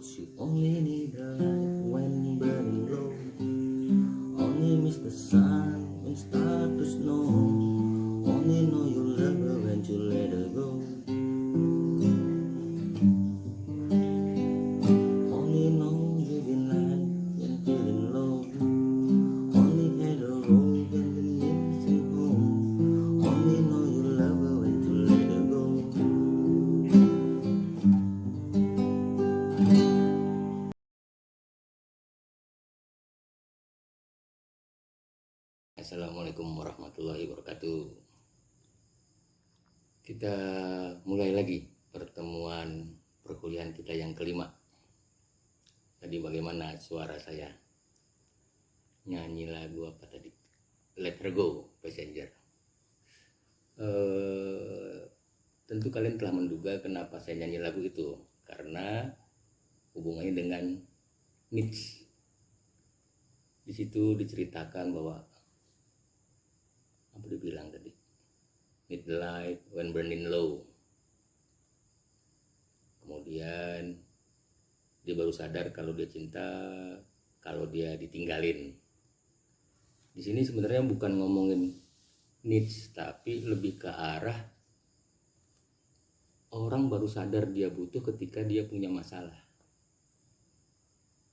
You only need a light when burning low. Only miss the sun when start to snow. Only know you love her when you let her go. Only know you been light when feeling low. Only had a road when the missing home. Only know you love her when you let her go. Assalamualaikum warahmatullahi wabarakatuh. Kita mulai lagi pertemuan perkuliahan kita yang kelima. Tadi bagaimana suara saya? Nyanyi lagu apa tadi? Let Her Go, Passenger. Tentu kalian telah menduga kenapa saya nyanyi lagu itu, karena hubungannya dengan Nietzsche. Di situ diceritakan bahwa apa dibilang tadi, need the light when burning low. Kemudian dia baru sadar kalau dia cinta, kalau dia ditinggalin. Di sini sebenarnya bukan ngomongin needs, tapi lebih ke arah orang baru sadar dia butuh ketika dia punya masalah.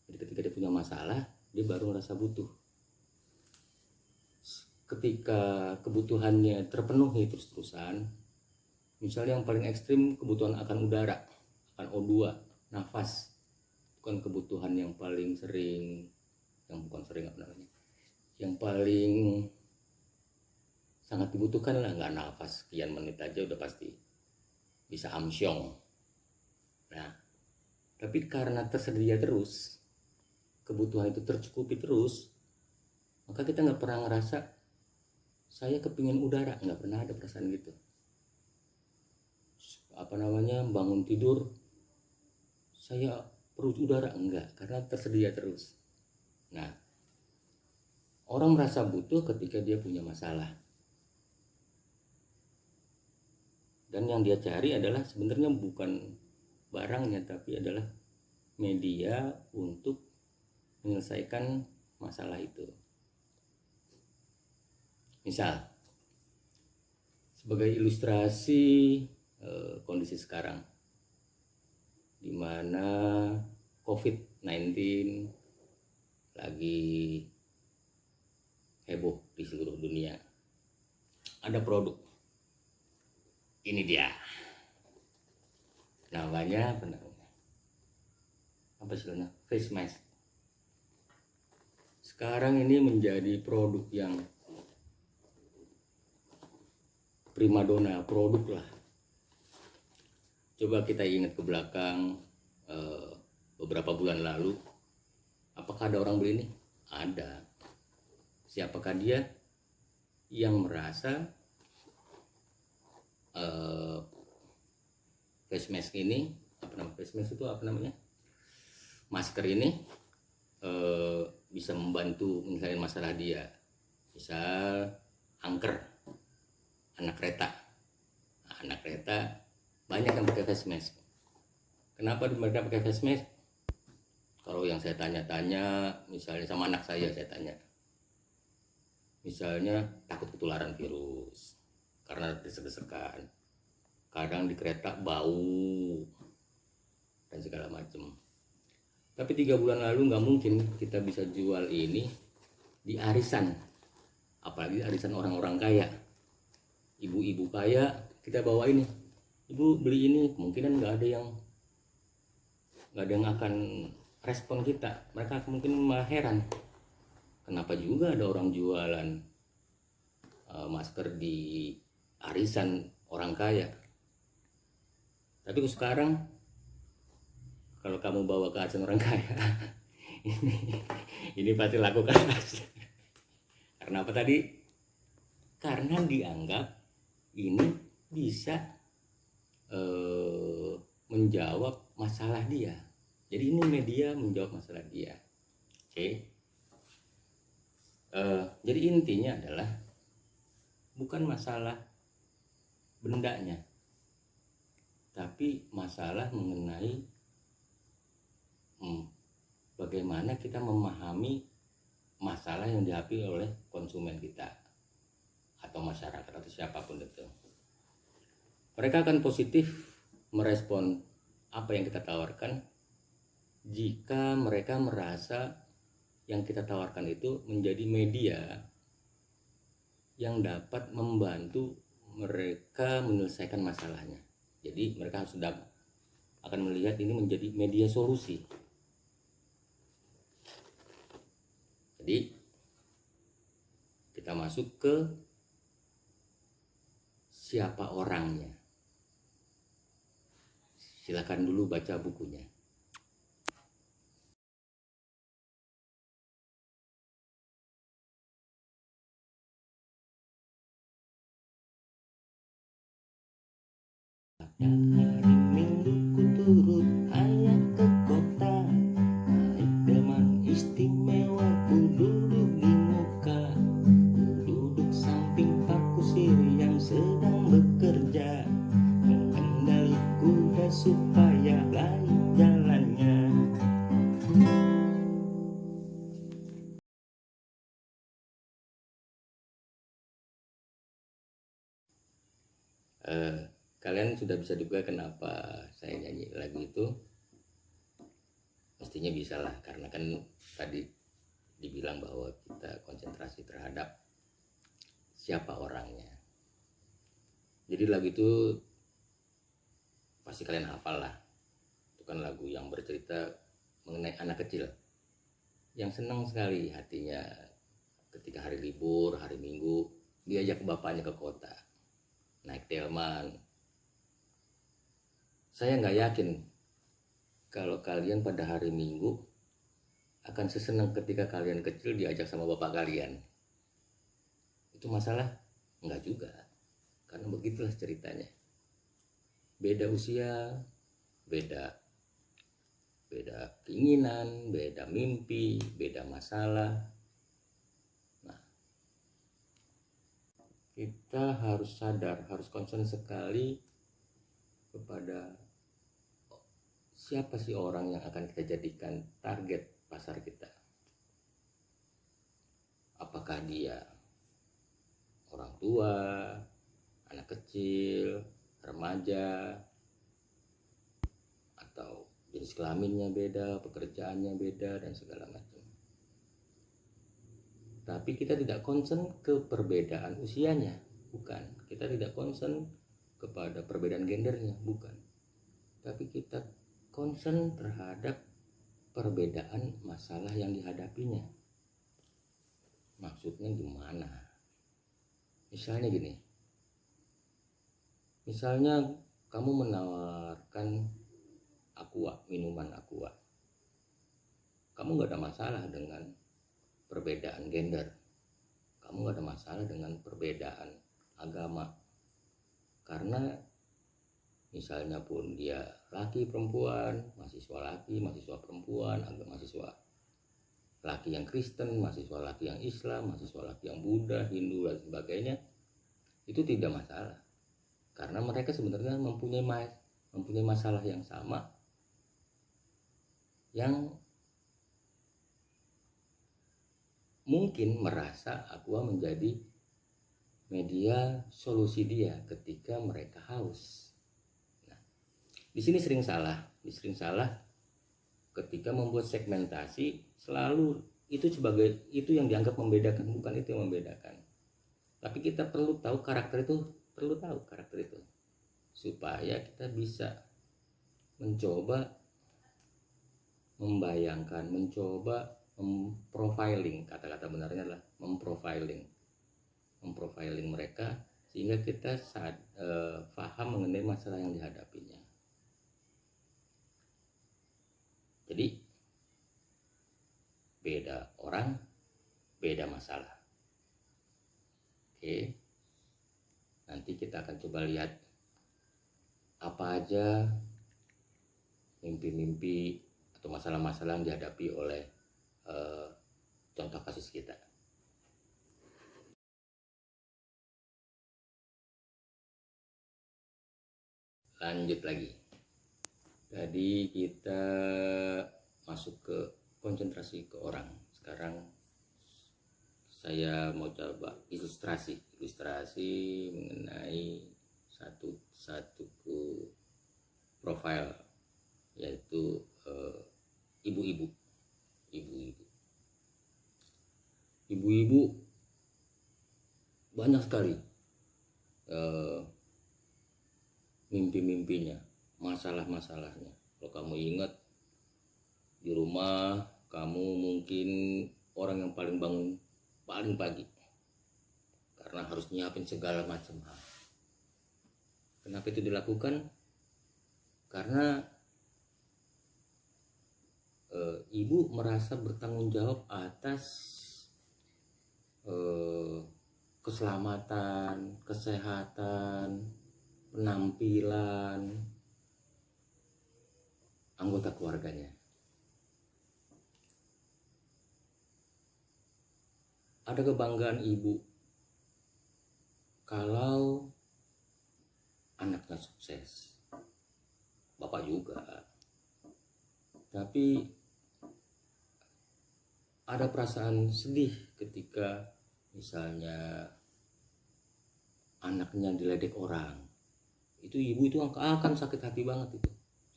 Jadi ketika dia punya masalah, dia baru merasa butuh. Ketika kebutuhannya terpenuhi terus-terusan, misalnya yang paling ekstrim kebutuhan akan udara, akan O2, nafas, bukan kebutuhan yang paling sering, yang paling sangat dibutuhkan lah, nggak nafas sekian menit aja udah pasti bisa amsyong. Nah, tapi karena tersedia terus, kebutuhan itu tercukupi terus, maka kita nggak pernah ngerasa saya kepingin udara, nggak pernah ada perasaan gitu. Bangun tidur saya perlu udara, enggak, karena tersedia terus. Nah, orang merasa butuh ketika dia punya masalah, dan yang dia cari adalah sebenarnya bukan barangnya, tapi adalah media untuk menyelesaikan masalah itu. Misal, sebagai ilustrasi kondisi sekarang, di mana COVID-19 lagi heboh di seluruh dunia, ada produk. Ini dia. Namanya apa sih? Face mask. Sekarang ini menjadi produk yang primadona, produk lah. Coba kita ingat ke belakang beberapa bulan lalu, apakah ada orang beli ini? Ada. Siapakah dia? Yang merasa face mask ini, masker ini bisa membantu menyelesaikan masalah dia. Misal angker, anak kereta banyak yang pakai face mask. Kenapa mereka pakai face mask? Kalau yang saya tanya-tanya, misalnya sama anak saya tanya, misalnya takut ketularan virus karena desek-desekan, kadang di kereta bau dan segala macam. Tapi 3 bulan lalu nggak mungkin kita bisa jual ini di arisan, apalagi arisan orang-orang kaya. Ibu-ibu kaya kita bawa ini, ibu beli ini, kemungkinan nggak ada yang akan respon kita. Mereka mungkin malah heran, kenapa juga ada orang jualan masker di arisan orang kaya. Tapi sekarang kalau kamu bawa ke arisan orang kaya ini pasti laku keras. Karena apa tadi? Karena dianggap ini bisa menjawab masalah dia. Jadi ini media menjawab masalah dia. Oke. Jadi intinya adalah bukan masalah bendanya, tapi masalah mengenai bagaimana kita memahami masalah yang dihadapi oleh konsumen kita atau masyarakat atau siapapun itu. Mereka akan positif merespon apa yang kita tawarkan jika mereka merasa yang kita tawarkan itu menjadi media yang dapat membantu mereka menyelesaikan masalahnya. Jadi mereka sudah akan melihat ini menjadi media solusi. Jadi kita masuk ke siapa orangnya. Silakan dulu baca bukunya. Hari Minggu ku turut ayah ke kota, naik delman istimewa, ku duduk di muka, ku duduk samping Pak Kusir yang sedang bekerja, mengendali kuda supaya baik jalannya. Kalian sudah bisa juga kenapa saya nyanyi lagu itu? Mestinya bisa lah, karena kan tadi dibilang bahwa kita konsentrasi terhadap siapa orangnya. Jadi lagu itu pasti kalian hafal lah. Itu kan lagu yang bercerita mengenai anak kecil yang senang sekali hatinya ketika hari libur, hari Minggu, diajak bapaknya ke kota, naik delman. Saya nggak yakin kalau kalian pada hari Minggu akan sesenang ketika kalian kecil diajak sama bapak kalian. Itu masalah? Enggak juga, karena begitulah ceritanya. Beda usia, beda keinginan, beda mimpi, beda masalah. Nah, kita harus sadar, harus concern sekali kepada siapa sih orang yang akan kita jadikan target pasar kita. Apakah dia orang tua, anak kecil, remaja, atau jenis kelaminnya beda, pekerjaannya beda, dan segala macam. Tapi kita tidak concern ke perbedaan usianya, bukan. Kita tidak concern kepada perbedaan gendernya, bukan. Tapi kita concern terhadap perbedaan masalah yang dihadapinya. Maksudnya gimana? Misalnya gini. Misalnya kamu menawarkan aqua, minuman aqua. Kamu gak ada masalah dengan perbedaan gender. Kamu gak ada masalah dengan perbedaan agama. Karena misalnya pun dia laki perempuan, mahasiswa laki, mahasiswa perempuan, mahasiswa laki yang Kristen, mahasiswa laki yang Islam, mahasiswa laki yang Buddha, Hindu, dan sebagainya, itu tidak masalah. Karena mereka sebenarnya mempunyai masalah yang sama, yang mungkin merasa aqua menjadi media solusi dia ketika mereka haus. Di sini sering salah ketika membuat segmentasi, selalu itu yang dianggap membedakan, bukan itu yang membedakan. Tapi kita perlu tahu karakter itu supaya kita bisa mencoba membayangkan, mencoba memprofiling, kata-kata benarnya adalah memprofiling mereka sehingga kita paham mengenai masalah yang dihadapinya. Jadi beda orang, beda masalah. Oke, nanti kita akan coba lihat apa aja mimpi-mimpi atau masalah-masalah yang dihadapi oleh contoh kasus kita. Lanjut lagi. Tadi kita masuk ke konsentrasi ke orang. Sekarang saya mau coba ilustrasi mengenai satu profil, yaitu ibu-ibu. Ibu-ibu banyak sekali mimpi-mimpinya, masalah-masalahnya. Kalau kamu ingat, di rumah kamu mungkin orang yang paling bangun paling pagi karena harus nyiapin segala macam hal. Kenapa itu dilakukan? Karena ibu merasa bertanggung jawab atas keselamatan, kesehatan, penampilan anggota keluarganya. Ada kebanggaan ibu kalau anaknya sukses, bapak juga. Tapi ada perasaan sedih ketika misalnya anaknya diledek orang. Itu ibu itu akan sakit hati banget itu.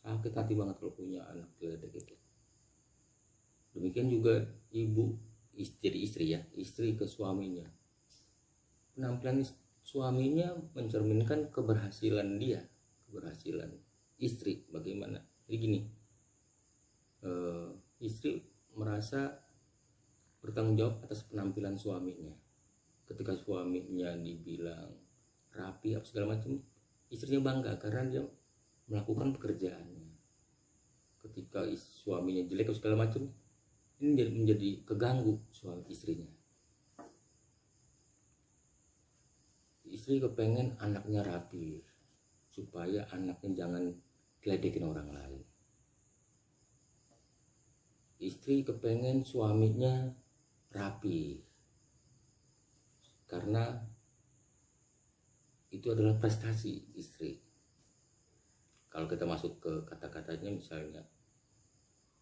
Sakit hati banget kalau punya anak diledek itu. Demikian juga ibu, istri ke suaminya. Penampilan suaminya mencerminkan keberhasilan dia, keberhasilan istri bagaimana. Jadi gini, istri merasa bertanggung jawab atas penampilan suaminya. Ketika suaminya dibilang rapi apa segala macam, istrinya bangga karena dia melakukan pekerjaannya. Ketika suaminya jelek atau segala macam, ini menjadi keganggu suami istrinya. Istri kepengen anaknya rapi supaya anaknya jangan diledekin orang lain. Istri kepengen suaminya rapi karena itu adalah prestasi istri. Kalau kita masuk ke kata-katanya, misalnya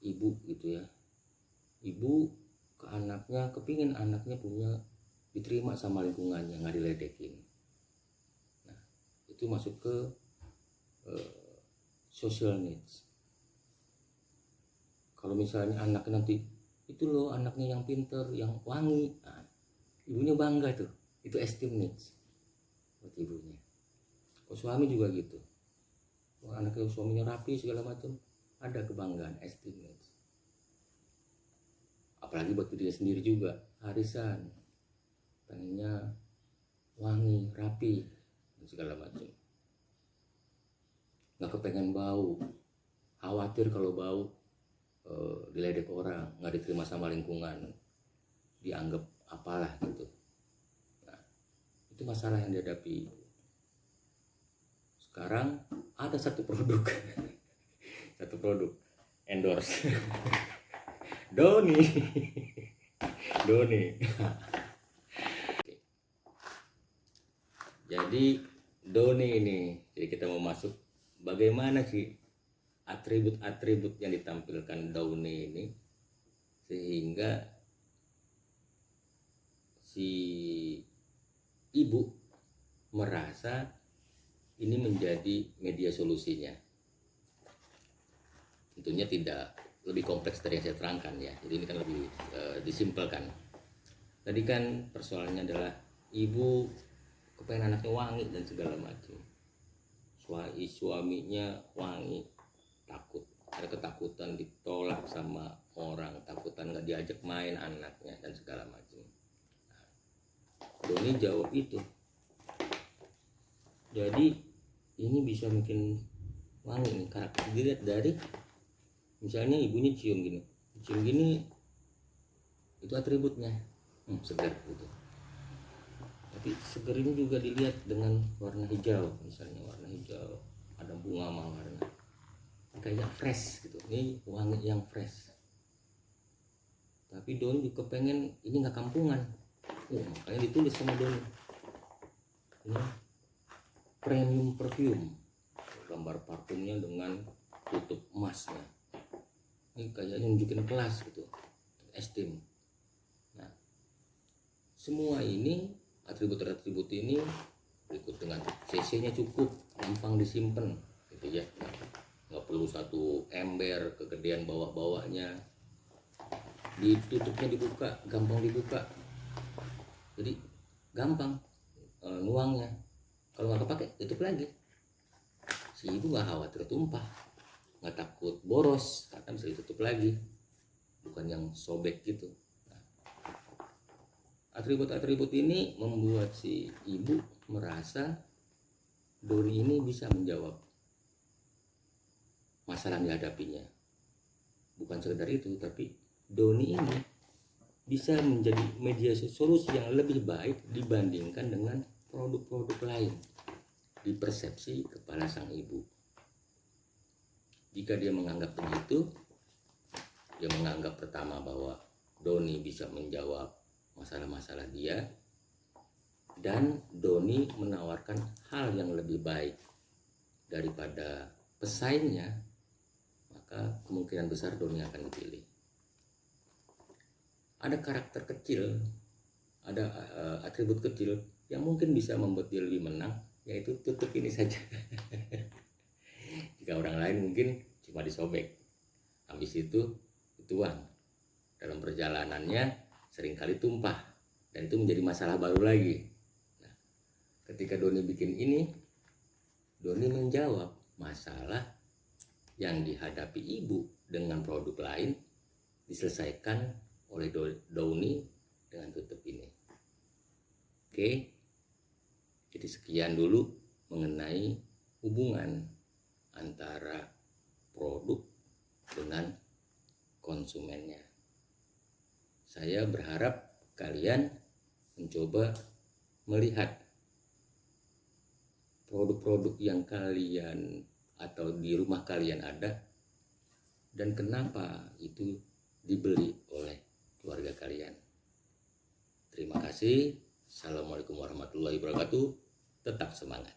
ibu gitu ya, ibu ke anaknya kepingin anaknya punya diterima sama lingkungannya, nggak diledekin. Nah, itu masuk ke social needs. Kalau misalnya anaknya nanti itu loh anaknya yang pinter, yang wangi, nah, ibunya bangga tuh, itu esteem needs buat ibunya. Kalau suami juga gitu, kalau anaknya suaminya rapi segala macam, ada kebanggaan, esteem needs. Apalagi buat dirinya sendiri juga, arisan, pengennya wangi, rapi, dan segala macam. Nggak kepengen bau, khawatir kalau bau diledek orang, nggak diterima sama lingkungan, dianggap apalah gitu. Nah, itu masalah yang dihadapi. Sekarang ada satu produk endorse Doni. Jadi Doni ini, jadi kita mau masuk bagaimana sih atribut-atribut yang ditampilkan Doni ini sehingga si ibu merasa ini menjadi media solusinya. Tentunya tidak lebih kompleks dari yang saya terangkan ya. Jadi ini kan lebih disimpelkan. Tadi kan persoalannya adalah ibu kepengen anaknya wangi dan segala macam. Suaminya wangi, takut, ada ketakutan ditolak sama orang, takutan nggak diajak main anaknya dan segala macam. Nah, Doni jawab itu. Jadi ini bisa bikin wangi nih, karakter dilihat dari misalnya ibunya cium gini itu atributnya, segar gitu. Tapi segar ini juga dilihat dengan warna hijau, misalnya warna hijau ada bunga mawarna kayak fresh gitu, ini wangi yang fresh. Tapi Doni juga pengen ini nggak kampungan, makanya ditulis sama Doni ini premium perfume, gambar parfumnya dengan tutup emasnya. Ini kayak nunjukin kelas gitu, esteem. Nah, semua ini atribut-atribut ini berikut dengan CC-nya cukup, gampang disimpan gitu ya. Nggak perlu satu ember kegedean bawah-bawahnya. Ditutupnya dibuka, gampang dibuka. Jadi gampang nuangnya. Kalau nggak kepake tutup lagi. Si ibu nggak khawatir tumpah, nggak takut boros karena bisa ditutup lagi, bukan yang sobek gitu. Nah, atribut-atribut ini membuat si ibu merasa doni ini bisa menjawab masalah yang dihadapinya. Bukan sekedar itu, tapi doni ini bisa menjadi media solusi yang lebih baik dibandingkan dengan produk-produk lain di persepsi kepala sang ibu. Jika dia menganggap begitu, dia menganggap pertama bahwa doni bisa menjawab masalah-masalah dia, dan doni menawarkan hal yang lebih baik daripada pesaingnya, maka kemungkinan besar doni akan dipilih. Ada karakter kecil, ada atribut kecil yang mungkin bisa membuat dia lebih menang, yaitu tutup ini saja. Jika orang lain mungkin cuma disobek, habis itu dituang. Dalam perjalanannya seringkali tumpah, dan itu menjadi masalah baru lagi. Nah, ketika doni bikin ini, doni menjawab masalah yang dihadapi ibu dengan produk lain, diselesaikan oleh doni dengan tutup ini. Oke, jadi sekian dulu mengenai hubungan antara produk dengan konsumennya. Saya berharap kalian mencoba melihat produk-produk yang kalian atau di rumah kalian ada, dan kenapa itu dibeli oleh keluarga kalian. Terima kasih. Assalamualaikum warahmatullahi wabarakatuh. Tetap semangat.